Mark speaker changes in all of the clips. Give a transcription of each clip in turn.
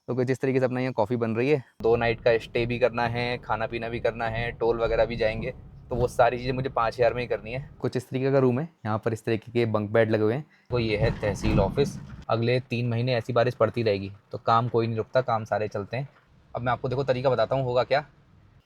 Speaker 1: तो कुछ इस तरीके से अपना यहाँ कॉफ़ी बन रही है। 2 नाइट का स्टे भी करना है, खाना पीना भी करना है, टोल वगैरह भी जाएंगे, तो वो सारी चीज़ें मुझे 5,000 में ही करनी है। कुछ इस तरीके का रूम है, यहाँ पर इस तरीके के बंक बेड लगे हुए हैं। तो ये है तहसील ऑफिस। अगले 3 महीने ऐसी बारिश पड़ती रहेगी तो काम कोई नहीं रुकता, काम सारे चलते हैं। अब मैं आपको देखो तरीका बताता हूँ होगा क्या।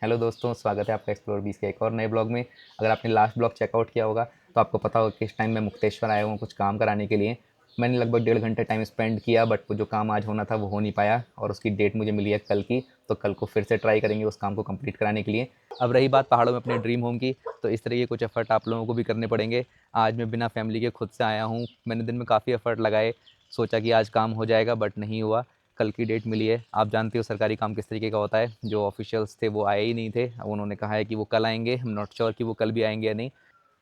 Speaker 1: हेलो दोस्तों, स्वागत है आपका एक्सप्लोर 20 के एक और नए ब्लॉग में। अगर आपने लास्ट ब्लॉग चेकआउट किया होगा तो आपको पता होगा कि इस टाइम मैं मुक्तेश्वर आया हूँ कुछ काम कराने के लिए। मैंने लगभग 1.5 घंटे टाइम स्पेंड किया, बट वो जो काम आज होना था वो हो नहीं पाया और उसकी डेट मुझे मिली है कल की। तो कल को फिर से ट्राई करेंगे उस काम को कंप्लीट कराने के लिए। अब रही बात पहाड़ों में अपने ड्रीम होम की, तो इस तरह के कुछ एफर्ट आप लोगों को भी करने पड़ेंगे। आज मैं बिना फैमिली के खुद से आया हूँ। मैंने दिन में काफ़ी एफर्ट लगाए, सोचा कि आज काम हो जाएगा, बट नहीं हुआ। कल की डेट मिली है। आप जानते हो सरकारी काम किस तरीके का होता है। जो ऑफिशियल्स थे वो आए ही नहीं थे। अब उन्होंने कहा है कि वो कल आएंगे। हम नॉट श्योर कि वो कल भी आएंगे या नहीं,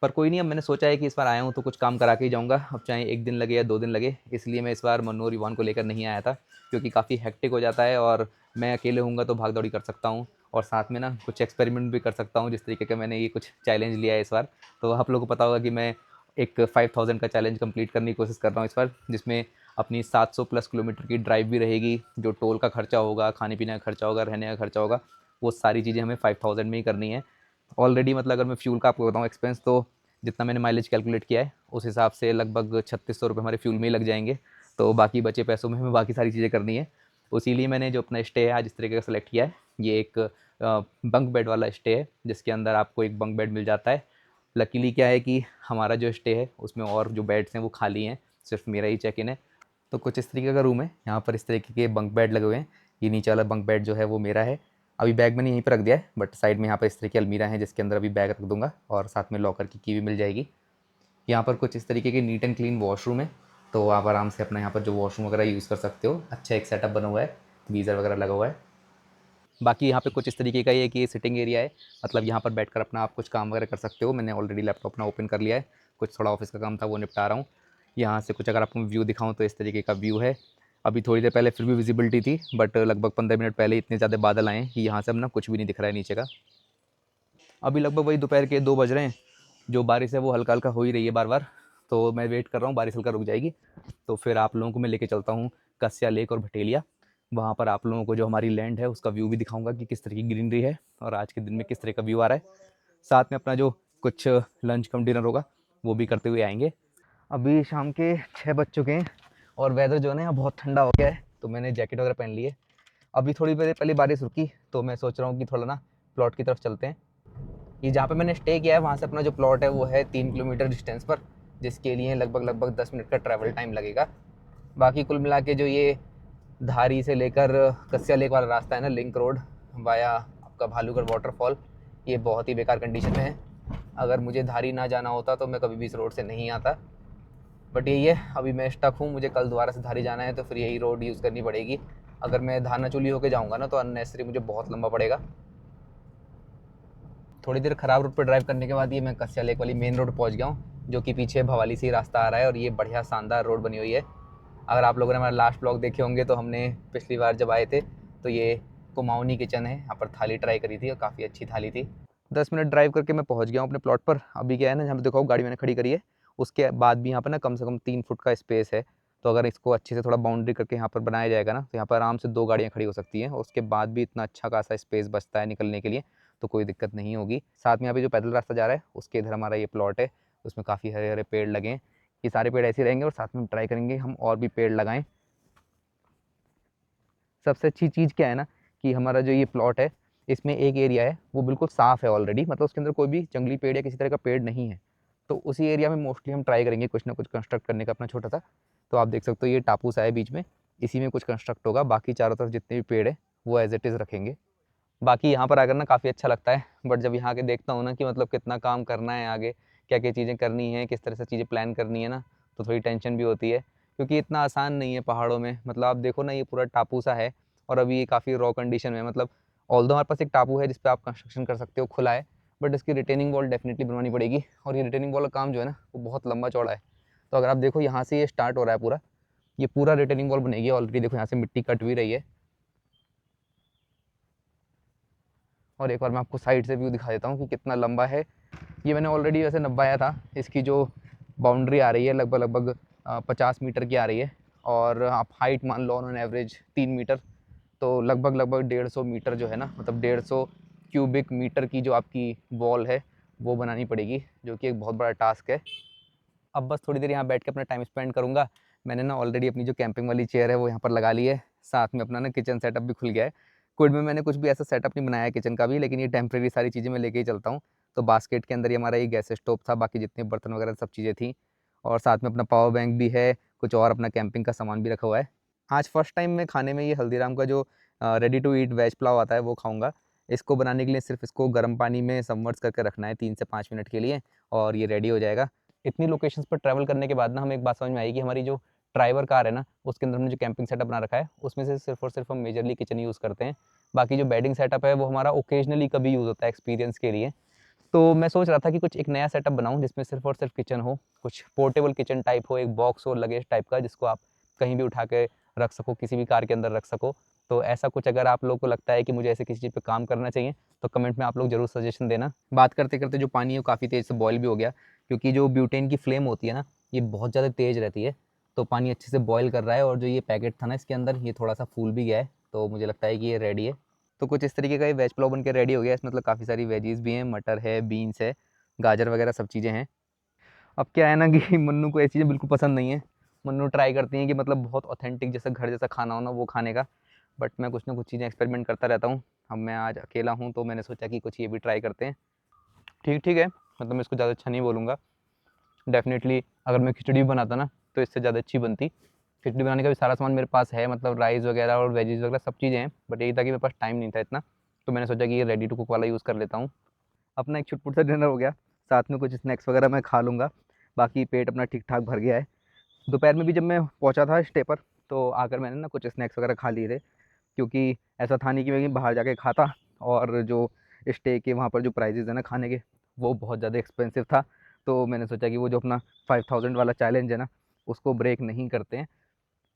Speaker 1: पर कोई नहीं। अब मैंने सोचा है कि इस बार आया हूँ तो कुछ काम करा के ही जाऊँगा, अब चाहे 1 दिन लगे या 2 दिन लगे। इसलिए मैं इस बार मन्नू और युवान को लेकर नहीं आया था, क्योंकि काफ़ी हेक्टिक हो जाता है और मैं अकेले हूँगा तो भाग दौड़ी कर सकता हूँ और साथ में ना कुछ एक्सपेरिमेंट भी कर सकता हूँ। जिस तरीके का मैंने ये कुछ चैलेंज लिया है इस बार, तो आप लोगों को पता होगा कि मैं एक 5000 का चैलेंज कंप्लीट करने की कोशिश कर रहा हूँ इस बार, जिसमें अपनी 700 प्लस किलोमीटर की ड्राइव भी रहेगी। जो टोल का खर्चा होगा, खाने पीने का खर्चा होगा, रहने का खर्चा होगा, वो सारी चीज़ें हमें 5000 में ही करनी है। ऑलरेडी मतलब अगर मैं फ्यूल का आपको बताऊँ एक्सपेंस, तो जितना मैंने माइलेज कैलकुलेट किया है उस हिसाब से लगभग 3600 रुपये हमारे फ्यूल में ही लग जाएंगे। तो बाकी बचे पैसों में हमें बाकी सारी चीज़ें करनी है। इसीलिए मैंने जो अपना स्टे है आज इस तरीके का सेलेक्ट किया है। ये एक बंक बेड वाला स्टे है, जिसके अंदर आपको एक बंक बेड मिल जाता है। लकीली क्या है कि हमारा जो स्टे है उसमें और जो बेड्स हैं वो खाली हैं, सिर्फ मेरा ही चेक इन है। तो कुछ इस तरीके का रूम है, यहाँ पर इस तरीके के बंक बेड लगे हुए हैं। ये नीचे वाला बंक बेड जो है वो मेरा है। अभी बैग मैंने यहीं पर रख दिया है, बट साइड में यहाँ पर इस तरह की अलमीरा है जिसके अंदर अभी बैग रख दूंगा और साथ में लॉकर की भी मिल जाएगी। यहाँ पर कुछ इस तरीके की नीट एंड क्लीन वॉशरूम है, तो आप आराम से अपना यहाँ पर जो वॉशरूम वगैरह यूज़ कर सकते हो। अच्छा एक सेटअप बना हुआ है, गीज़र वगैरह लगा हुआ है। बाकी यहाँ पे कुछ इस तरीके का ये कि सिटिंग एरिया है, मतलब यहाँ पर बैठकर अपना आप कुछ काम वगैरह कर सकते हो। मैंने ऑलरेडी लैपटॉप अपना ओपन कर लिया है, कुछ थोड़ा ऑफिस का काम था वो निपटा रहा हूँ। यहाँ से कुछ अगर आपको व्यू दिखाऊँ तो इस तरीके का व्यू है। अभी थोड़ी देर पहले फिर भी विजिबिलिटी थी, बट लगभग 15 मिनट पहले इतने ज़्यादा बादल आए हैं कि यहाँ से अब ना कुछ भी नहीं दिख रहा है नीचे का। अभी लगभग वही दोपहर के 2 बज रहे हैं। जो बारिश है वो हल्का हल्का हो ही रही है बार बार, तो मैं वेट कर रहा हूँ बारिश हल्का रुक जाएगी तो फिर आप लोगों को मैं लेके चलता हूँ कस्या लेक और भटेलिया। वहाँ पर आप लोगों को जो हमारी लैंड है उसका व्यू भी दिखाऊंगा कि किस तरह की ग्रीनरी है और आज के दिन में किस तरह का व्यू आ रहा है। साथ में अपना जो कुछ लंच कम डिनर होगा वो भी करते हुए आएंगे। अभी शाम के 6 बज चुके हैं और वेदर जो है ना यहाँ बहुत ठंडा हो गया है, तो मैंने जैकेट वगैरह पहन ली है। अभी थोड़ी देर पहले बारिश रुकी तो मैं सोच रहा हूँ कि थोड़ा ना प्लॉट की तरफ चलते हैं। ये जहाँ पे मैंने स्टे किया है वहाँ से अपना जो प्लॉट है वो है 3 किलोमीटर डिस्टेंस पर, जिसके लिए लगभग लगभग 10 मिनट का ट्रैवल टाइम लगेगा। बाकी कुल मिला के जो ये धारी से लेकर कस्या लेक वाला रास्ता है ना, लिंक रोड वाया आपका भालूगढ़ वाटरफॉल, ये बहुत ही बेकार कंडीशन में है। अगर मुझे धारी ना जाना होता तो मैं कभी भी इस रोड से नहीं आता, बट यही है अभी मैं स्टक हूँ। मुझे कल दोबारा से धारी जाना है तो फिर यही रोड यूज़ करनी पड़ेगी। अगर मैं धानाचूली होकर जाऊँगा ना तो अननेसेसरी मुझे बहुत लंबा पड़ेगा। थोड़ी देर ख़राब रोड पर ड्राइव करने के बाद ये मैं कस्या लेक वाली मेन रोड पहुँच गया हूँ, जो कि पीछे भवाली से ही रास्ता आ रहा है और ये बढ़िया शानदार रोड बनी हुई है। अगर आप लोगों ने हमारा लास्ट ब्लॉग देखे होंगे तो हमने पिछली बार जब आए थे तो ये कुमाऊनी किचन है, यहाँ पर थाली ट्राई करी थी और काफ़ी अच्छी थाली थी। 10 मिनट ड्राइव करके मैं पहुँच गया हूँ अपने प्लॉट पर। अभी क्या है ना, जहाँ पे देखो गाड़ी मैंने खड़ी करी है उसके बाद भी यहाँ पर ना कम से कम 3 फुट का स्पेस है। तो अगर इसको अच्छे से थोड़ा बाउंड्री करके यहाँ पर बनाया जाएगा ना तो यहाँ पर आराम से 2 गाड़ियाँ खड़ी हो सकती हैं और उसके बाद भी इतना अच्छा खासा स्पेस बचता है निकलने के लिए, तो कोई दिक्कत नहीं होगी। साथ में यहाँ पे जो पैदल रास्ता जा रहा है उसके इधर हमारा ये प्लॉट है, उसमें काफ़ी हरे हरे पेड़ लगे हैं। ये सारे पेड़ ऐसे रहेंगे और साथ में ट्राई करेंगे हम और भी पेड़ लगाएं। सबसे अच्छी चीज़ क्या है ना कि हमारा जो ये प्लॉट है इसमें एक एरिया है वो बिल्कुल साफ़ है ऑलरेडी, मतलब उसके अंदर कोई भी जंगली पेड़ या किसी तरह का पेड़ नहीं है। तो उसी एरिया में मोस्टली हम ट्राई करेंगे कुछ ना कुछ कंस्ट्रक्ट करने का अपना छोटा सा। तो आप देख सकते हो ये टापू सा है बीच में, इसी में कुछ कंस्ट्रक्ट होगा। बाकी चारों तरफ जितने भी पेड़ है वो एज इट इज़ रखेंगे। बाकी यहाँ पर आकर ना काफ़ी अच्छा लगता है, बट जब यहाँ के देखता हूँ ना कि मतलब कितना काम करना है आगे, क्या क्या चीज़ें करनी है, किस तरह से चीज़ें प्लान करनी है ना, तो थोड़ी टेंशन भी होती है। क्योंकि इतना आसान नहीं है पहाड़ों में। मतलब आप देखो ना ये पूरा टापू सा है और अभी ये काफ़ी रॉ कंडीशन में है। मतलब ऑल्दो हमारे पास एक टापू है जिस पे आप कंस्ट्रक्शन कर सकते हो, खुला है, बट इसकी रिटेनिंग वॉल डेफिनेटली बनवानी पड़ेगी और ये रिटेनिंग वॉल का काम जो है ना वो बहुत लंबा चौड़ा है। तो अगर आप देखो यहाँ से ये स्टार्ट हो रहा है पूरा, ये पूरा रिटेनिंग वॉल बनेगी। ऑलरेडी देखो यहाँ से मिट्टी कट भी रही है। और एक बार मैं आपको साइड से व्यू दिखा देता हूँ कि कितना लंबा है। ये मैंने ऑलरेडी वैसे नब्बाया था। इसकी जो बाउंड्री आ रही है लगभग लगभग 50 मीटर की आ रही है और आप हाइट मान लो ऑन एवरेज 3 मीटर। तो लगभग लगभग 150 मीटर जो है ना, मतलब 150 क्यूबिक मीटर की जो आपकी वॉल है वो बनानी पड़ेगी, जो कि एक बहुत बड़ा टास्क है। अब बस थोड़ी देर यहाँ बैठ के अपना टाइम स्पेंड करूँगा। मैंने ना ऑलरेडी अपनी जो कैंपिंग वाली चेयर है वो यहाँ पर लगा ली है, साथ में अपना ना किचन सेटअप भी खुल गया है। कुड में मैंने कुछ भी ऐसा सेटअप नहीं बनाया है किचन का भी, लेकिन ये टेम्प्रेरी सारी चीज़ें मैं लेके ही चलता हूँ। तो बास्केट के अंदर ही हमारा ये गैस स्टोव था, बाकी जितने बर्तन वगैरह सब चीज़ें थी, और साथ में अपना पावर बैंक भी है, कुछ और अपना कैंपिंग का सामान भी रखा हुआ है। आज फर्स्ट टाइम मैं खाने में ये हल्दीराम का जो ready to eat veg pulao आता है वो खाऊंगा। इसको बनाने के लिए सिर्फ इसको गर्म पानी में सबमर्ज करके रखना है 3 से 5 मिनट के लिए, और ये रेडी हो जाएगा। इतनी लोकेशंस पर ट्रैवल करने के बाद ना हमें एक बात समझ में आई कि हमारी जो ड्राइवर कार है ना, उसके अंदर हमने जो कैंपिंग सेटअप बना रखा है उसमें से सिर्फ और सिर्फ हम मेजरली किचन यूज़ करते हैं। बाकी जो बेडिंग सेटअप है वो हमारा ओकेजनली कभी यूज़ होता है एक्सपीरियंस के लिए। तो मैं सोच रहा था कि कुछ एक नया सेटअप बनाऊं जिसमें सिर्फ और सिर्फ किचन हो, कुछ पोर्टेबल किचन टाइप हो, एक बॉक्स हो लगेज टाइप का, जिसको आप कहीं भी उठा के रख सको, किसी भी कार के अंदर रख सको। तो ऐसा कुछ अगर आप लोगों को लगता है कि मुझे ऐसे किसी चीज़ पे काम करना चाहिए तो कमेंट में आप लोग जरूर सजेशन देना। बात करते करते जो पानी है वो काफ़ी तेज़ से बॉयल भी हो गया, क्योंकि जो ब्यूटेन की फ्लेम होती है ना, ये बहुत ज़्यादा तेज़ रहती है। तो पानी अच्छे से बॉयल कर रहा है, और जो ये पैकेट था ना इसके अंदर, ये थोड़ा सा फूल भी गया है। तो मुझे लगता है कि ये रेडी है। तो कुछ इस तरीके का ये वेज पुलाव बन के रेडी हो गया। इसमें मतलब काफ़ी सारी वेजीज़ भी हैं, मटर है, बीन्स है, गाजर वगैरह सब चीज़ें हैं। अब क्या है ना कि मन्नू को ऐसी चीज़ें बिल्कुल पसंद नहीं है। मन्नू ट्राई करती हैं कि मतलब बहुत ऑथेंटिक जैसा घर जैसा खाना हो ना वो खाने का, बट मैं कुछ ना कुछ चीज़ें एक्सपेरिमेंट करता रहता हूँ। अब मैं आज अकेला हूँ तो मैंने सोचा कि कुछ ये भी ट्राई करते हैं। ठीक ठीक है, मतलब मैं इसको ज़्यादा अच्छा नहीं बोलूँगा। डेफ़िनेटली अगर मैं खिचड़ी भी बनाता ना तो इससे ज़्यादा अच्छी बनती। खिचड़ी बनाने का भी सारा सामान मेरे पास है, मतलब राइस वगैरह और वेजीज़ वगैरह सब चीज़ें हैं, बट यही था कि मेरे पास टाइम नहीं था इतना। तो मैंने सोचा कि ये रेडी टू कुक वाला यूज़ कर लेता हूँ। अपना एक छुटपुट सा डिनर हो गया, साथ में कुछ स्नैक्स वगैरह मैं खा लूँगा। बाकी पेट अपना ठीक ठाक भर गया है। दोपहर में भी जब मैं पहुँचा था स्टे पर, तो आकर मैंने ना कुछ स्नैक्स वगैरह खा लिए थे, क्योंकि ऐसा था नहीं कि मैं कहीं बाहर जाके खाता। और जो स्टे के वहाँ पर जो प्राइजेज़ है ना खाने के, वो बहुत ज़्यादा एक्सपेंसिव था। तो मैंने सोचा कि वो जो अपना 5000 वाला चैलेंज है ना, उसको ब्रेक नहीं करते हैं।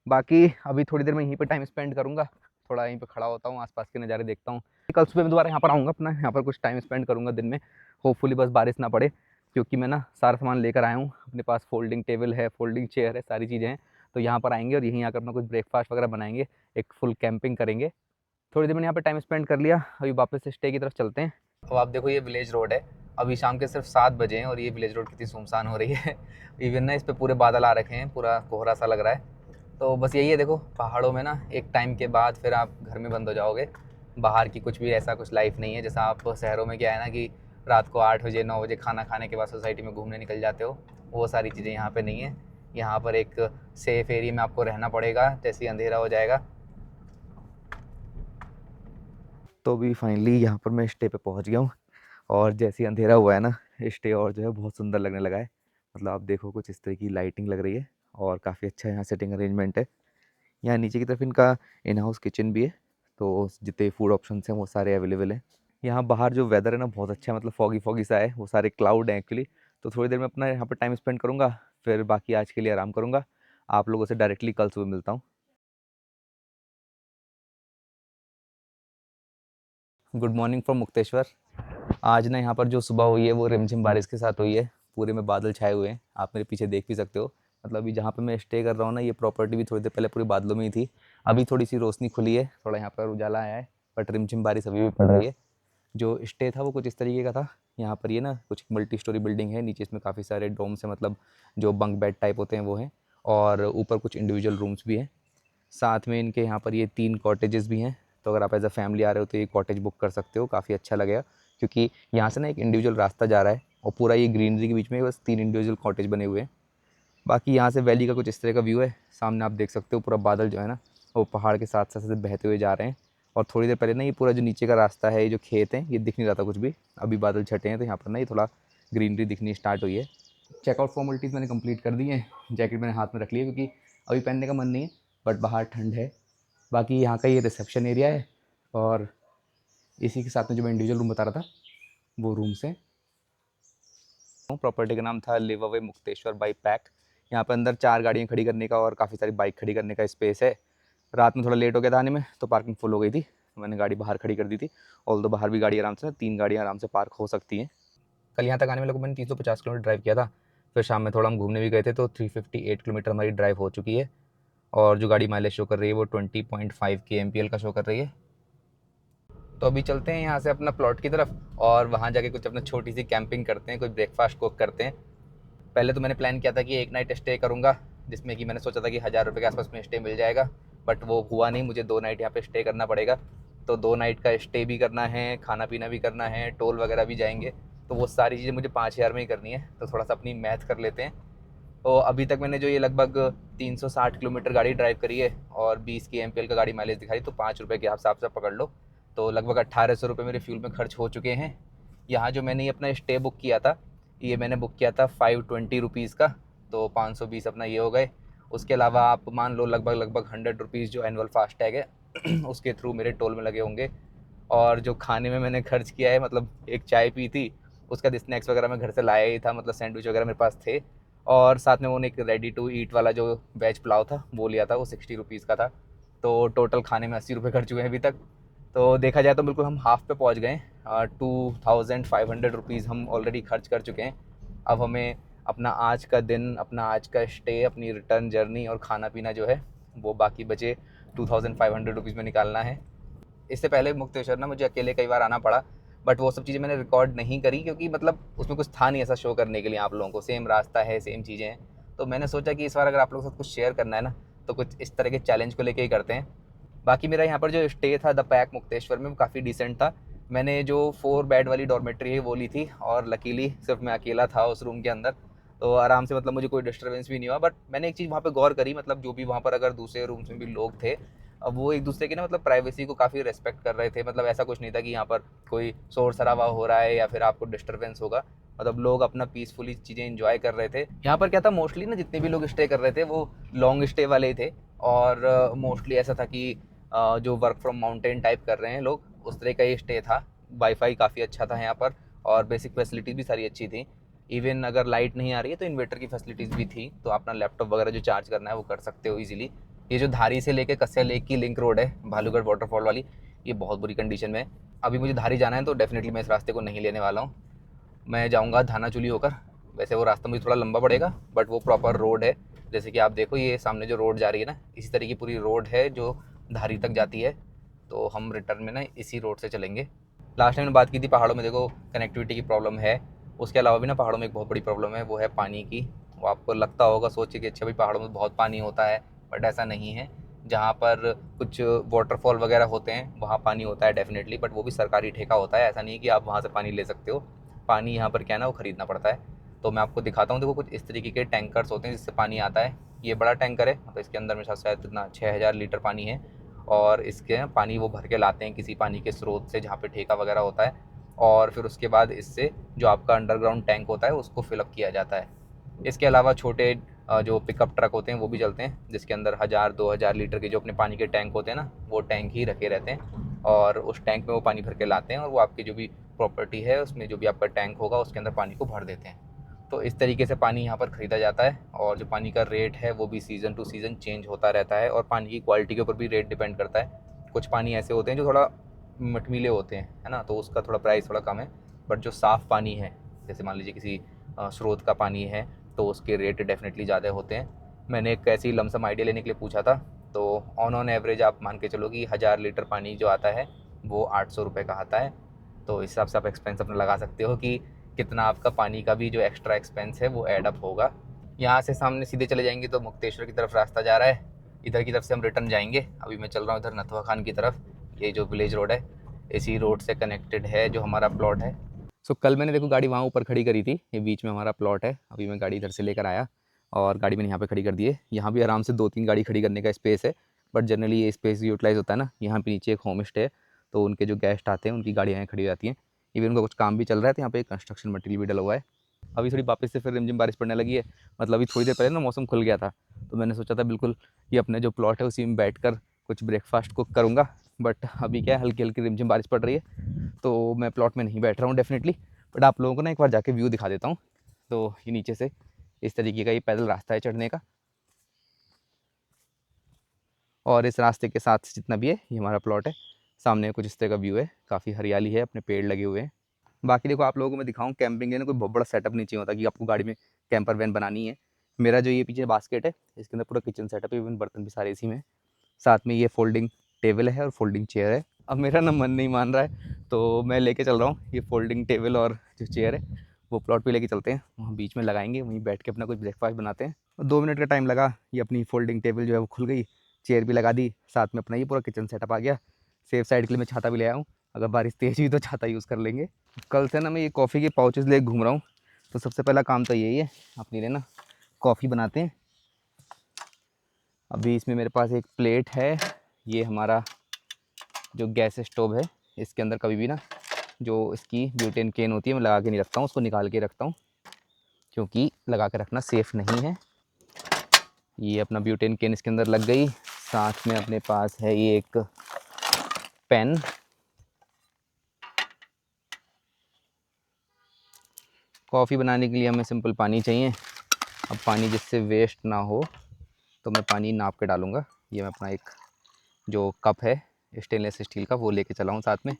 Speaker 1: बाकी अभी थोड़ी देर में यहीं पे टाइम स्पेंड करूँगा, थोड़ा यहीं पे खड़ा होता हूँ, आसपास के नज़ारे देखता हूँ। कल सुबह मैं दोबारा यहाँ पर आऊँगा, अपना यहाँ पर कुछ टाइम स्पेंड करूँगा दिन में। होपफुली बस बारिश ना पड़े, क्योंकि मैं ना सारा सामान लेकर आया हूँ। अपने पास फोल्डिंग टेबल है, फोल्डिंग चेयर है, सारी चीज़ें हैं। तो यहाँ पर आएँगे और यहीं आकर अपना कुछ ब्रेकफास्ट वगैरह बनाएँगे, एक फुल कैंपिंग करेंगे। थोड़ी देर मैंने यहाँ पे टाइम स्पेंड कर लिया, अभी वापस से स्टे की तरफ चलते हैं। अब आप देखो ये विलेज रोड है, अभी शाम के सिर्फ 7 बजे हैं और ये विलेज रोड कितनी सुनसान हो रही है। इवन ना इस पे पूरे बादल आ रखे हैं, पूरा कोहरा सा लग रहा है। तो बस यही है, देखो पहाड़ों में ना एक टाइम के बाद फिर आप घर में बंद हो जाओगे। बाहर की कुछ भी ऐसा कुछ लाइफ नहीं है, जैसा आप शहरों में क्या है ना कि रात को 8 बजे 9 बजे खाना खाने के बाद सोसाइटी में घूमने निकल जाते हो। वो सारी चीज़ें यहाँ पे नहीं है। यहाँ पर एक सेफ एरिया में आपको रहना पड़ेगा, जैसे ही अंधेरा हो जाएगा। तो अभी फाइनली यहाँ पर मैं स्टे पे पहुँच गया हूँ, और जैसे ही अंधेरा हुआ है ना, स्टे और जो है बहुत सुंदर लगने लगा है। मतलब आप देखो कुछ इस तरह की लाइटिंग लग रही है, और काफ़ी अच्छा यहाँ सेटिंग अरेंजमेंट है। यहाँ नीचे की तरफ इनका इन हाउस किचन भी है, तो जितने फूड ऑप्शंस हैं वो सारे अवेलेबल हैं। यहाँ बाहर जो वेदर है ना बहुत अच्छा है, मतलब फॉगी फॉगी सा है, वो सारे क्लाउड हैं एक्चुअली। तो थोड़ी देर में अपना यहाँ पर टाइम स्पेंड करूँगा, फिर बाकी आज के लिए आराम करूँगा। आप लोगों से डायरेक्टली कल सुबह मिलता हूँ। Good morning from Mukteshwar. आज ना यहाँ पर जो सुबह हुई है वो रिमझिम बारिश के साथ हुई है। पूरे में बादल छाए हुए हैं, आप मेरे पीछे देख भी सकते हो। मतलब अभी जहाँ पे मैं स्टे कर रहा हूँ ना, ये प्रॉपर्टी भी थोड़ी देर पहले पूरी बादलों में ही थी। अभी थोड़ी सी रोशनी खुली है, थोड़ा यहाँ पर उजाला आया है, बट रिमझिम बारिश अभी भी पड़ रही है। जो स्टे था वो कुछ इस तरीके का था। यहाँ पर ये ना कुछ मल्टी स्टोरी बिल्डिंग है, नीचे इसमें काफ़ी सारे डोम्स हैं, मतलब जो बंक बेड टाइप होते हैं वो हैं, और ऊपर कुछ इंडिविजुअल रूम्स भी हैं। साथ में इनके यहाँ पर ये 3 कॉटेजेस भी हैं। तो अगर आप एज अ फैमिली आ रहे हो तो ये कॉटेज बुक कर सकते हो, काफ़ी अच्छा लगेगा, क्योंकि यहाँ से ना एक इंडिविजुअल रास्ता जा रहा है, और पूरा ये ग्रीनरी के बीच में बस 3 इंडिविजुअल कॉटेज बने हुए हैं। बाकी यहाँ से वैली का कुछ इस तरह का व्यू है, सामने आप देख सकते हो पूरा बादल जो है ना वो पहाड़ के साथ साथ बहते हुए जा रहे हैं। और थोड़ी देर पहले ना ये पूरा जो नीचे का रास्ता है, ये जो खेत हैं, ये दिख नहीं रहा था कुछ भी। अभी बादल छटे हैं तो यहाँ पर ना ये थोड़ा ग्रीनरी दिखनी स्टार्ट हुई है। चेकआउट फॉर्मेलिटीज़ मैंने कंप्लीट कर दी हैं। जैकेट मैंने हाथ में रख लिया, क्योंकि अभी पहनने का मन नहीं है, बट बाहर ठंड है। बाकी यहाँ का ये रिसेप्शन एरिया है, और इसी के साथ में जो मैं इंडिविजुअल रूम बता रहा था वो रूम्स हैं। प्रॉपर्टी का नाम था live away Mukteshwar by pack. यहाँ पर अंदर 4 गाड़ियाँ खड़ी करने का और काफ़ी सारी बाइक खड़ी करने का स्पेस है। रात में थोड़ा लेट हो गया था आने में, तो पार्किंग फुल हो गई थी, तो मैंने गाड़ी बाहर खड़ी कर दी थी। ऑल दो बाहर भी गाड़ी आराम से 3 गाड़ियाँ आराम से पार्क हो सकती हैं। कल यहाँ तक आने में लोगों मैंने 350 किलोमीटर ड्राइव किया था। फिर शाम में थोड़ा हम घूमने भी गए थे, तो 358 किलोमीटर हमारी ड्राइव हो चुकी है। और जो गाड़ी माइलेज शो कर रही है वो 20.5 kmpl का शो कर रही है। तो अभी चलते हैं यहाँ से अपना प्लॉट की तरफ और वहाँ जाके कुछ अपना छोटी सी कैंपिंग करते हैं, कुछ ब्रेकफास्ट कुक करते हैं। पहले तो मैंने प्लान किया था कि एक नाइट स्टे करूँगा, जिसमें कि मैंने सोचा था कि 1000 रुपये के आसपास में स्टे मिल जाएगा, बट वो हुआ नहीं। मुझे 2 नाइट यहाँ पे स्टे करना पड़ेगा। तो 2 नाइट का स्टे भी करना है, खाना पीना भी करना है, टोल वगैरह भी जाएंगे, तो वो सारी चीज़ें मुझे 5000 में ही करनी है। तो थोड़ा सा अपनी मैथ कर लेते हैं। तो अभी तक मैंने जो ये लगभग 360 किलोमीटर गाड़ी ड्राइव करी है और 20 kmpl का गाड़ी माइलेज दिखाई, तो 5 रुपये के हिसाब से पकड़ लो, तो लगभग 1800 रुपये मेरे फ्यूल में खर्च हो चुके हैं। यहाँ जो मैंने अपना स्टे बुक किया था, ये मैंने बुक किया था 520 रुपीज़ का, तो 520 अपना ये हो गए। उसके अलावा आप मान लो लगभग 100 रुपीज़ जो एनुअल फास्टैग है उसके थ्रू मेरे टोल में लगे होंगे। और जो खाने में मैंने खर्च किया है, मतलब एक चाय पी थी, उसका स्नैक्स वगैरह मैं घर से लाया ही था, मतलब सैंडविच वगैरह मेरे पास थे। और साथ में उन्होंने एक रेडी टू ईट वाला जो वेज पुलाव था वो लिया था, वो 60 रुपीज़ का था। तो टोटल खाने में 80 रुपये खर्च हुए हैं अभी तक। तो देखा जाए तो बिल्कुल हम हाफ पे पहुंच गए। 2500 रुपीज़ हम ऑलरेडी खर्च कर चुके हैं। अब हमें अपना आज का दिन, अपना आज का स्टे, अपनी रिटर्न जर्नी और खाना पीना जो है वो बाकी बचे 2500 रुपीज़ में निकालना है। इससे पहले मुक्तेश्वर ना मुझे अकेले कई बार आना पड़ा, बट वो सब चीज़ें मैंने रिकॉर्ड नहीं करी, क्योंकि मतलब उसमें कुछ था नहीं ऐसा शो करने के लिए आप लोगों को। सेम रास्ता है, सेम चीज़ें हैं। तो मैंने सोचा कि इस बार अगर आप लोगों के साथ कुछ शेयर करना है ना, तो कुछ इस तरह के चैलेंज को लेके ही करते हैं। बाकी मेरा यहाँ पर जो स्टे था द पैक मुक्तेश्वर में, वो काफ़ी डिसेंट था। मैंने जो 4 बेड वाली डॉर्मेट्री है वो ली थी, और लकीली सिर्फ मैं अकेला था उस रूम के अंदर, तो आराम से मतलब मुझे कोई डिस्टर्बेंस भी नहीं हुआ। बट मैंने एक चीज़ वहाँ पे गौर करी, मतलब जो भी वहाँ पर अगर दूसरे रूम्स में भी लोग थे, अब वो एक दूसरे की ना मतलब प्राइवेसी को काफ़ी रेस्पेक्ट कर रहे थे। मतलब ऐसा कुछ नहीं था कि यहाँ पर कोई शोर शराबा हो रहा है या फिर आपको डिस्टर्बेंस होगा। मतलब लोग अपना पीसफुली चीज़ें एंजॉय कर रहे थे। यहाँ पर क्या था, मोस्टली ना जितने भी लोग स्टे कर रहे थे वो लॉन्ग स्टे वाले ही थे, और मोस्टली ऐसा था कि जो वर्क फ्रॉम माउंटेन टाइप कर रहे हैं लोग, उस तरह का ही स्टे था। वाईफाई काफ़ी अच्छा था यहाँ पर, और बेसिक फैसिलिटीज़ भी सारी अच्छी थी। इवन अगर लाइट नहीं आ रही है तो इन्वर्टर की फैसिलिटीज़ भी थी, तो अपना लैपटॉप वगैरह जो चार्ज करना है वो कर सकते हो ईजिली। ये जो धारी से लेके कस्या लेक की लिंक रोड है, भालूगढ़ वाटरफॉल वाली, ये बहुत बुरी कंडीशन में है। अभी मुझे धारी जाना है तो डेफिनेटली मैं इस रास्ते को नहीं लेने वाला हूँ। मैं जाऊँगा धानाचूली होकर। वैसे वो रास्ता मुझे थोड़ा लंबा पड़ेगा, बट वो प्रॉपर रोड है। जैसे कि आप देखो, ये सामने जो रोड जा रही है ना, इसी तरह की पूरी रोड है जो धारी तक जाती है। तो हम रिटर्न में ना इसी रोड से चलेंगे। लास्ट टाइम मैंने बात की थी, पहाड़ों में देखो कनेक्टिविटी की प्रॉब्लम है। उसके अलावा भी ना पहाड़ों में एक बहुत बड़ी प्रॉब्लम है, वो है पानी की। वो आपको लगता होगा, सोचिए कि अच्छा भाई पहाड़ों में बहुत पानी होता है, बट ऐसा नहीं है। जहाँ पर कुछ वाटरफॉल वगैरह होते हैं वहाँ पानी होता है डेफिनेटली, बट वो भी सरकारी ठेका होता है। ऐसा नहीं है कि आप वहाँ से पानी ले सकते हो। पानी यहाँ पर क्या है ना, वो ख़रीदना पड़ता है। तो मैं आपको दिखाता हूँ, देखो कुछ इस तरीके के टैंकर्स होते हैं जिससे पानी आता है। ये बड़ा टैंकर है, मतलब इसके अंदर में शायद इतना 6000 लीटर पानी है, और इसके पानी वो भर के लाते हैं किसी पानी के स्रोत से जहाँ पे ठेका वगैरह होता है, और फिर उसके बाद इससे जो आपका अंडरग्राउंड टैंक होता है उसको फिलअप किया जाता है। इसके अलावा छोटे जो पिकअप ट्रक होते हैं वो भी चलते हैं, जिसके अंदर 1000-2000 लीटर के जो अपने पानी के टैंक होते हैं ना, वो टैंक ही रखे रहते हैं, और उस टैंक में वो पानी भर के लाते हैं, और वो आपकी जो भी प्रॉपर्टी है उसमें जो भी आपका टैंक होगा उसके अंदर पानी को भर देते हैं। तो इस तरीके से पानी यहाँ पर ख़रीदा जाता है, और जो पानी का रेट है वो भी सीज़न टू सीज़न चेंज होता रहता है, और पानी की क्वालिटी के ऊपर भी रेट डिपेंड करता है। कुछ पानी ऐसे होते हैं जो थोड़ा मटमीले होते हैं, है ना, तो उसका थोड़ा प्राइस थोड़ा कम है। बट जो साफ़ पानी है, जैसे मान लीजिए किसी स्रोत का पानी है, तो उसके रेट डेफिनेटली ज़्यादा होते हैं। मैंने एक ऐसी लमसम आइडिया लेने के लिए पूछा था, तो ऑन एवरेज आप मान के चलो कि 1000 लीटर पानी जो आता है वो 800 रुपये का आता है। तो इस हिसाब से आप एक्सपेंस अपना लगा सकते हो कि कितना आपका पानी का भी जो एक्स्ट्रा एक्सपेंस है वो ऐड अप होगा। यहाँ से सामने सीधे चले जाएंगे तो मुक्तेश्वर की तरफ रास्ता जा रहा है, इधर की तरफ से हम रिटर्न जाएंगे। अभी मैं चल रहा हूँ इधर नथवा खान की तरफ। ये जो विलेज रोड है, इसी रोड से कनेक्टेड है जो हमारा प्लॉट है। सो कल मैंने देखो गाड़ी वहाँ ऊपर खड़ी करी थी, ये बीच में हमारा प्लॉट है। अभी मैं गाड़ी इधर से लेकर आया और गाड़ी मैंने यहाँ पे खड़ी कर दी है। यहाँ भी आराम से 2-3 गाड़ी खड़ी करने का स्पेस है, बट जनरली ये स्पेस यूटिलाइज़ होता है ना। यहाँ पे नीचे एक होम स्टे है, तो उनके जो गेस्ट आते हैं उनकी गाड़ियाँ यहाँ खड़ी हो जाती हैं। इवन उनका कुछ काम भी चल रहा है, तो यहाँ पे कंस्ट्रक्शन मटेरियल भी डला हुआ है। अभी थोड़ी वापस से फिर रिमझिम बारिश पड़ने लगी है। मतलब अभी थोड़ी देर पहले ना मौसम खुल गया था, तो मैंने सोचा था बिल्कुल ये अपने जो प्लॉट है उसी में बैठ कर कुछ ब्रेकफास्ट कुक करूँगा। बट अभी क्या है, हल्की हल्की रिमझिम बारिश पड़ रही है, तो मैं प्लॉट में नहीं बैठ रहा हूँ डेफिनेटली। बट आप लोगों को ना एक बार जाके व्यू दिखा देता हूँ। तो ये नीचे से इस तरीके का ये पैदल रास्ता है चढ़ने का, और इस रास्ते के साथ जितना भी है ये हमारा प्लॉट है। सामने कुछ इस तरह का व्यू है, काफ़ी हरियाली है, अपने पेड़ लगे हुए हैं। बाकी देखो आप लोगों को मैं दिखाऊं, कैंपिंग है ना कोई बहुत बड़ा सेटअप नहीं चाहिए होता कि आपको गाड़ी में कैंपर वैन बनानी है। मेरा जो ये पीछे बास्केट है इसके अंदर पूरा किचन सेटअप है, इवन बर्तन भी सारे इसी में। साथ में ये फोल्डिंग टेबल है और फोल्डिंग चेयर है। अब मेरा ना मन नहीं मान रहा है तो मैं लेके चल रहा हूँ ये फोल्डिंग टेबल और जो चेयर है वो प्लॉट पे लेके चलते हैं, वहाँ बीच में लगाएंगे, वहीं बैठ के अपना कुछ ब्रेकफास्ट बनाते हैं। 2 मिनट का टाइम लगा, ये अपनी फोल्डिंग टेबल जो है वो खुल गई, चेयर भी लगा दी, साथ में अपना ये पूरा किचन सेटअप आ गया। सेफ साइड के लिए मैं छाता भी ले आया हूँ, अगर बारिश तेज़ हुई तो छाता यूज़ कर लेंगे। कल से ना मैं ये कॉफ़ी के पाउचेस ले घूम रहा हूँ, तो सबसे पहला काम तो यही है, अपनी लिए ना कॉफ़ी बनाते हैं। अभी इसमें मेरे पास एक प्लेट है, ये हमारा जो गैस स्टोव है, इसके अंदर कभी भी ना जो इसकी ब्यूटेन केन होती है मैं लगा के नहीं रखता हूँ, उसको निकाल के रखता हूँ क्योंकि लगा के रखना सेफ़ नहीं है। ये अपना ब्यूटेन केन इसके अंदर लग गई। साथ में अपने पास है ये एक पेन, कॉफ़ी बनाने के लिए हमें सिंपल पानी चाहिए। अब पानी जिससे वेस्ट ना हो तो मैं पानी नाप के डालूँगा। ये मैं अपना एक जो कप है स्टेनलेस स्टील का वो लेके चला हूँ साथ में।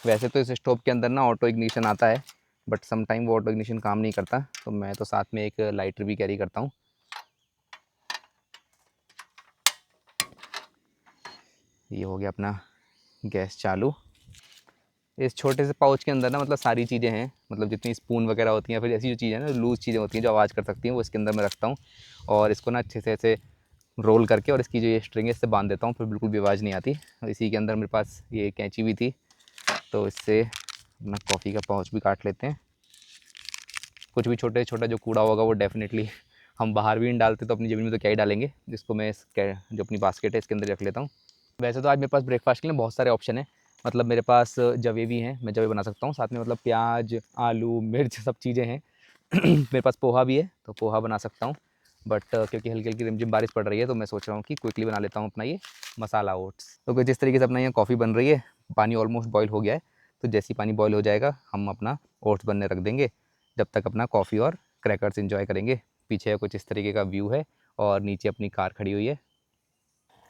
Speaker 1: वैसे तो इस स्टोव के अंदर ना ऑटो इग्निशन आता है, बट सम टाइम वो ऑटो इग्निशन काम नहीं करता, तो मैं तो साथ में एक लाइटर भी कैरी करता हूँ। ये हो गया अपना गैस चालू। इस छोटे से पाउच के अंदर ना मतलब सारी चीज़ें हैं, मतलब जितनी स्पून वगैरह होती हैं, फिर ऐसी जो चीज़ें हैं ना लूज़ चीज़ें होती हैं जो आवाज़ कर सकती हैं, वो इसके अंदर मैं रखता हूँ। और इसको ना अच्छे से ऐसे रोल करके और इसकी जो ये स्ट्रिंग है इससे बांध देता हूँ, फिर बिल्कुल भी आवाज़ नहीं आती। और इसी के अंदर मेरे पास ये कैंची भी थी, तो इससे अपना कॉफ़ी का पाउच भी काट लेते हैं। कुछ भी छोटे छोटा जो कूड़ा होगा वो डेफिनेटली हम बाहर भी नहीं डालते, तो अपनी ज़मीन में तो क्या ही डालेंगे, जिसको मैं इस जो अपनी बास्केट है इसके अंदर रख लेता हूँ। वैसे तो आज मेरे पास ब्रेकफास्ट के लिए बहुत सारे ऑप्शन है, मतलब मेरे पास जवे भी हैं, मैं जवे बना सकता हूँ, साथ में मतलब प्याज आलू मिर्च सब चीज़ें हैं। मेरे पास पोहा भी है तो पोहा बना सकता हूँ, बट क्योंकि हल्की हल्की रिमझिम बारिश पड़ रही है तो मैं सोच रहा हूँ कि क्विकली बना लेता हूँ अपना ये मसाला ओट्स। तो जिस तरीके से अपना यहाँ कॉफ़ी बन रही है, पानी ऑलमोस्ट बॉयल हो गया है, तो जैसे ही पानी बॉयल हो जाएगा हम अपना ओट्स बनने रख देंगे, जब तक अपना कॉफ़ी और क्रैकर्स इन्जॉय करेंगे। पीछे कुछ इस तरीके का व्यू है और नीचे अपनी कार खड़ी हुई है।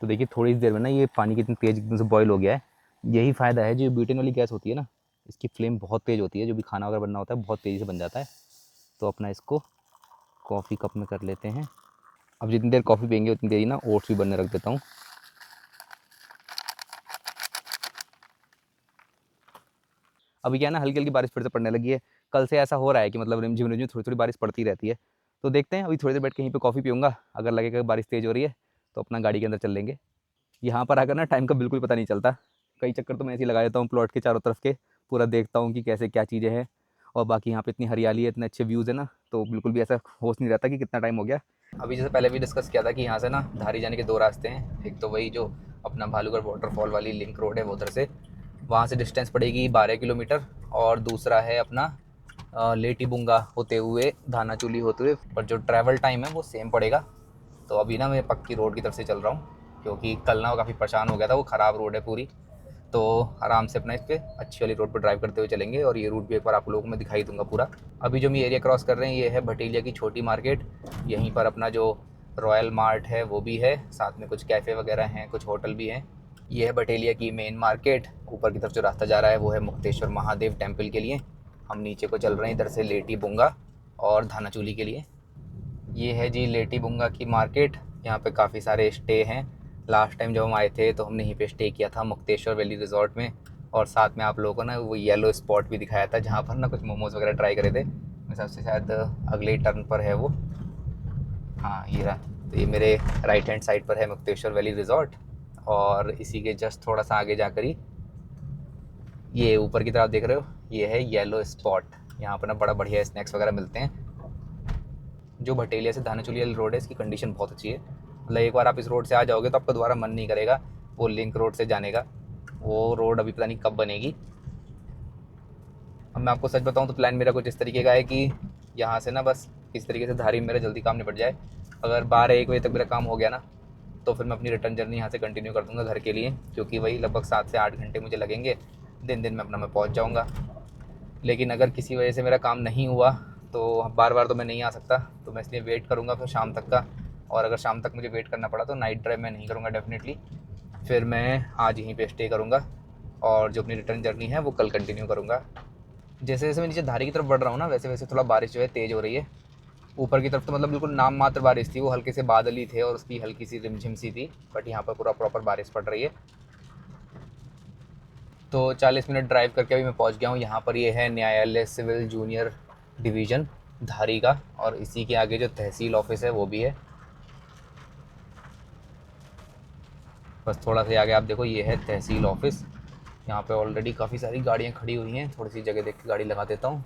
Speaker 1: तो देखिए थोड़ी देर में ना ये पानी कितनी तेज़ एकदम से बॉयल हो गया है। यही फ़ायदा है, जो ब्यूटेन वाली गैस होती है ना, इसकी फ्लेम बहुत तेज़ होती है, जो भी खाना वगैरह बनना होता है बहुत तेज़ी से बन जाता है। तो अपना इसको कॉफ़ी कप में कर लेते हैं। अब जितनी देर कॉफ़ी पियेंगे उतनी देर ही ना ओट्स भी बनने रख देता हूँ। अभी क्या है ना हल्की हल्की बारिश फिर से पड़ने लगी है। कल से ऐसा हो रहा है कि मतलब रिमझिम रिमझिम थोड़ी थोड़ी बारिश पड़ती रहती है। तो देखते हैं, अभी थोड़ी देर बैठ के यहीं पे कॉफ़ी पीऊँगा, अगर लगेगा कि बारिश तेज़ हो रही है तो अपना गाड़ी के अंदर चल लेंगे। यहाँ पर आकर ना टाइम का बिल्कुल पता नहीं चलता। कई चक्कर तो मैं ऐसे ही लगा देता हूँ प्लॉट के चारों तरफ के, पूरा देखता हूँ कि कैसे क्या चीज़ें हैं। और बाकी यहाँ पे इतनी हरियाली है, इतने अच्छे व्यूज़ है ना, तो बिल्कुल भी ऐसा होश नहीं रहता कि कितना टाइम हो गया। अभी जैसे पहले भी डिस्कस किया था कि यहाँ से ना धारी जाने के 2 रास्ते हैं। एक तो वही जो अपना भालूगढ़ वाटरफॉल वाली लिंक रोड है वो उधर से, वहाँ से डिस्टेंस पड़ेगी 12 किलोमीटर। और दूसरा है अपना लेटीबुंगा होते हुए धानाचूली होते हुए, पर जो ट्रैवल टाइम है वो सेम पड़ेगा। तो अभी ना मैं पक्की रोड की तरफ से चल रहा हूँ, क्योंकि कल ना काफ़ी परेशान हो गया था, वो ख़राब रोड है पूरी। तो आराम से अपना इस पर अच्छी वाली रोड पर ड्राइव करते हुए चलेंगे, और ये रूट भी एक बार आप लोगों को मैं दिखाई दूंगा पूरा। अभी जो हम एरिया क्रॉस कर रहे हैं ये है भटेलिया की छोटी मार्केट। यहीं पर अपना जो रॉयल मार्ट है वो भी है, साथ में कुछ कैफ़े वगैरह हैं, कुछ होटल भी हैं। ये है भटेलिया की मेन मार्केट। ऊपर की तरफ जो रास्ता जा रहा है वो है मुक्तेश्वर महादेव टेम्पल के लिए। हम नीचे को चल रहे हैं इधर से लेटी बुंगा और धानाचूली के लिए। ये है जी लेटी बुंगा की मार्केट। यहाँ पे काफ़ी सारे स्टे हैं। लास्ट टाइम जब हम आए थे तो हमने यहीं पे स्टे किया था मुक्तेश्वर वैली रिजॉर्ट में। और साथ में आप लोगों को ना वो येलो स्पॉट भी दिखाया था, जहाँ पर ना कुछ मोमोज़ वगैरह ट्राई करे थे। मेरे हिसाब से शायद अगले टर्न पर है वो। हाँ ये रहा। तो ये मेरे राइट हैंड साइड पर है मुक्तेश्वर वैली रिजॉर्ट, और इसी के जस्ट थोड़ा सा आगे जाकर ही ये ऊपर की तरफ देख रहे हो, ये है येलो स्पॉट। यहाँ पर ना बड़ा बढ़िया स्नैक्स वगैरह मिलते हैं। जो भटेलिया से धानाचूली वाली रोड है इसकी कंडीशन बहुत अच्छी है, मतलब एक बार आप इस रोड से आ जाओगे तो आपका दोबारा मन नहीं करेगा वो लिंक रोड से जाने का। वो रोड अभी पता नहीं कब बनेगी। अब मैं आपको सच बताऊं तो प्लान मेरा कुछ इस तरीके का है कि यहाँ से ना बस इस तरीके से धारी में मेरा जल्दी काम निपट जाए। अगर 12-1 बजे तक मेरा काम हो गया ना तो फिर मैं अपनी रिटर्न जर्नी यहाँ से कंटिन्यू कर दूँगा घर के लिए, क्योंकि वही लगभग 7 से 8 घंटे मुझे लगेंगे। दिन दिन में अपना मैं पहुँच जाऊँगा। लेकिन अगर किसी वजह से मेरा काम नहीं हुआ तो बार बार तो मैं नहीं आ सकता, तो मैं इसलिए वेट करूँगा फिर शाम तक का। और अगर शाम तक मुझे वेट करना पड़ा तो नाइट ड्राइव मैं नहीं करूँगा डेफिनेटली। फिर मैं आज यहीं पे स्टे करूँगा और जो अपनी रिटर्न जर्नी है वो कल कंटिन्यू करूँगा। जैसे जैसे मैं नीचे धारी की तरफ बढ़ रहा हूँ ना, वैसे वैसे थोड़ा बारिश जो है तेज़ हो रही है। ऊपर की तरफ तो मतलब बिल्कुल नाम मात्र बारिश थी, वो हल्के से बादल ही थे और उसकी हल्की सी रिमझिम सी थी, बट यहाँ पर पूरा प्रॉपर बारिश पड़ रही है। तो 40 मिनट ड्राइव करके अभी मैं पहुँच गया हूँ यहाँ पर। ये है न्यायालय सिविल जूनियर डिवीज़न धारी का, और इसी के आगे जो तहसील ऑफिस है वो भी है। बस थोड़ा सा आगे आप देखो, ये है तहसील ऑफिस। यहाँ पे ऑलरेडी काफ़ी सारी गाड़ियाँ खड़ी हुई हैं, थोड़ी सी जगह देख के गाड़ी लगा देता हूँ।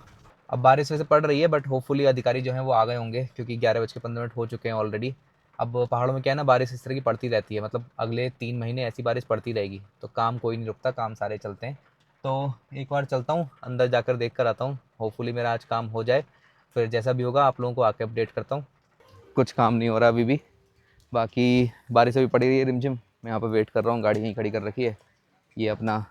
Speaker 1: अब बारिश वैसे पड़ रही है, बट होपफुली अधिकारी जो हैं वो आ गए होंगे, क्योंकि 11:15 हो चुके हैं ऑलरेडी। अब पहाड़ों में क्या है ना, बारिश इस तरह की पड़ती रहती है, मतलब अगले 3 महीने ऐसी बारिश पड़ती रहेगी, तो काम कोई नहीं रुकता, काम सारे चलते हैं। तो एक बार चलता हूँ अंदर, जाकर देख कर आता हूँ, होपफुली मेरा आज काम हो जाए। फिर जैसा भी होगा आप लोगों को आके अपडेट करता हूँ। कुछ काम नहीं हो रहा अभी भी, बाकी बारिश अभी पड़ी रही है रिमझिम। मैं यहाँ पर वेट कर रहा हूँ, गाड़ी यहीं खड़ी कर रखी है। ये अपना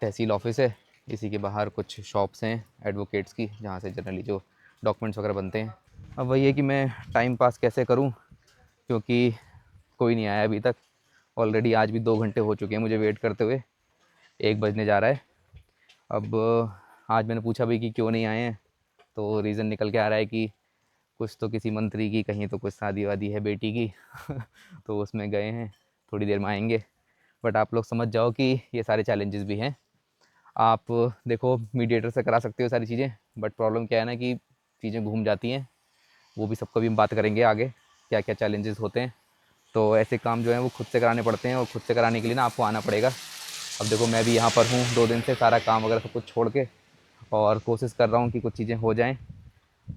Speaker 1: तहसील ऑफिस है, इसी के बाहर कुछ शॉप्स हैं एडवोकेट्स की, जहाँ से जनरली जो डॉक्यूमेंट्स वगैरह बनते हैं। अब वही है कि मैं टाइम पास कैसे करूँ, क्योंकि कोई नहीं आया अभी तक। ऑलरेडी आज भी 2 घंटे हो चुके हैं मुझे वेट करते हुए, 1 बजने जा रहा है। अब आज मैंने पूछा भी कि क्यों नहीं आए हैं, तो रीज़न निकल के आ रहा है कि कुछ तो किसी मंत्री की, कहीं तो कुछ शादी वादी है बेटी की तो उसमें गए हैं, थोड़ी देर में आएंगे। बट आप लोग समझ जाओ कि ये सारे चैलेंजेस भी हैं। आप देखो मीडिएटर से करा सकते हो सारी चीज़ें, बट प्रॉब्लम क्या है ना कि चीज़ें घूम जाती हैं। वो भी सबको भी हम बात करेंगे आगे, क्या क्या चैलेंजेस होते हैं। तो ऐसे काम जो है वो खुद से कराने पड़ते हैं, और खुद से कराने के लिए ना आपको आना पड़ेगा। अब देखो मैं भी यहाँ पर हूँ 2 दिन से, सारा काम वगैरह सब कुछ छोड़ के, और कोशिश कर रहा हूँ कि कुछ चीज़ें हो जाएं।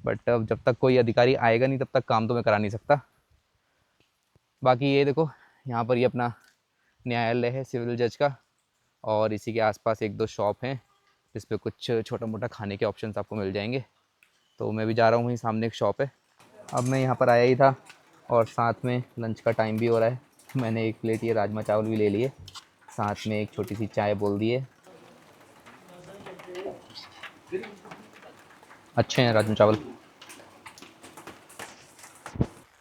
Speaker 1: बट अब जब तक कोई अधिकारी आएगा नहीं, तब तक काम तो मैं करा नहीं सकता। बाकी ये देखो, यहाँ पर ये अपना न्यायालय है सिविल जज का, और इसी के आसपास 1-2 शॉप हैं जिस पे कुछ छोटा मोटा खाने के ऑप्शंस आपको मिल जाएंगे। तो मैं भी जा रहा हूँ, वहीं सामने एक शॉप है। अब मैं यहाँ पर आया ही था, और साथ में लंच का टाइम भी हो रहा है। मैंने 1 प्लेट ये राजमा चावल भी ले लिए, साथ में एक छोटी सी चाय बोल दी है। अच्छे हैं राजमा चावल।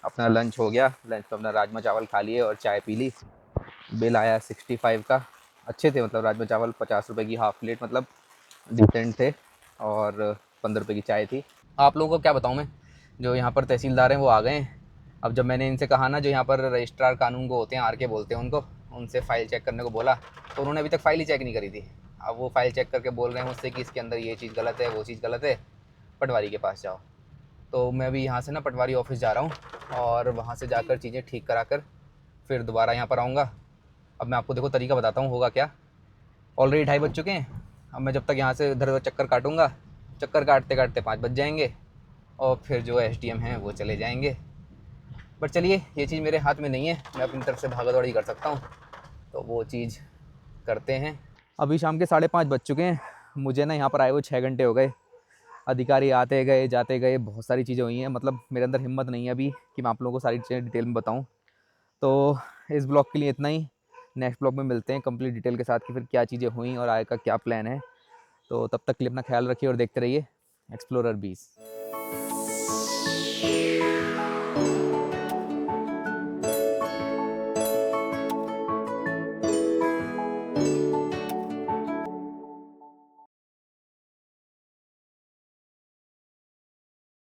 Speaker 1: अपना लंच हो गया, लंच में अपना राजमा चावल खा लिए और चाय पी ली। बिल आया 65 का। अच्छे थे, मतलब राजमा चावल 50 रुपये की हाफ़ प्लेट, मतलब डिसेंट थे, और 15 रुपये की चाय थी। आप लोगों को क्या बताऊँ मैं, जो यहाँ पर तहसीलदार हैं वो आ गए हैं। अब जब मैंने इनसे कहा ना, जो यहाँ पर रजिस्ट्रार कानून को होते हैं, RK बोलते हैं उनको, उनसे फ़ाइल चेक करने को बोला, तो उन्होंने अभी तक फ़ाइल ही चेक नहीं करी थी। अब वो फ़ाइल चेक करके बोल रहे हैं मुझसे कि इसके अंदर ये चीज़ गलत है, वो चीज़ गलत है, पटवारी के पास जाओ। तो मैं भी यहाँ से ना पटवारी ऑफिस जा रहा हूँ, और वहाँ से जाकर चीज़ें ठीक करा कर फिर दोबारा यहाँ पर आऊँगा। अब मैं आपको देखो तरीका बताता हूँ होगा क्या। ऑलरेडी 2:30 बज चुके हैं। अब मैं जब तक यहाँ से इधर उधर चक्कर काटूँगा, चक्कर काटते काटते 5 बज जाएंगे, और फिर जो SDM हैं वो चले जाएंगे। बट चलिए, ये चीज़ मेरे हाथ में नहीं है, मैं अपनी तरफ से भागा दौड़ी कर सकता हूँ, तो वो चीज़ करते हैं। अभी शाम के 5:30 बज चुके हैं। मुझे ना यहाँ पर आए हुए 6 घंटे हो गए। अधिकारी आते गए जाते गए, बहुत सारी चीज़ें हुई हैं, मतलब मेरे अंदर हिम्मत नहीं है अभी कि मैं आप लोगों को सारी चीज़ें डिटेल में बताऊं। तो इस ब्लॉग के लिए इतना ही। नेक्स्ट ब्लॉग में मिलते हैं कंप्लीट डिटेल के साथ कि फिर क्या चीज़ें हुई और आगे का क्या प्लान है। तो तब तक के लिए अपना ख्याल रखिए और देखते रहिए एक्सप्लोरर 20।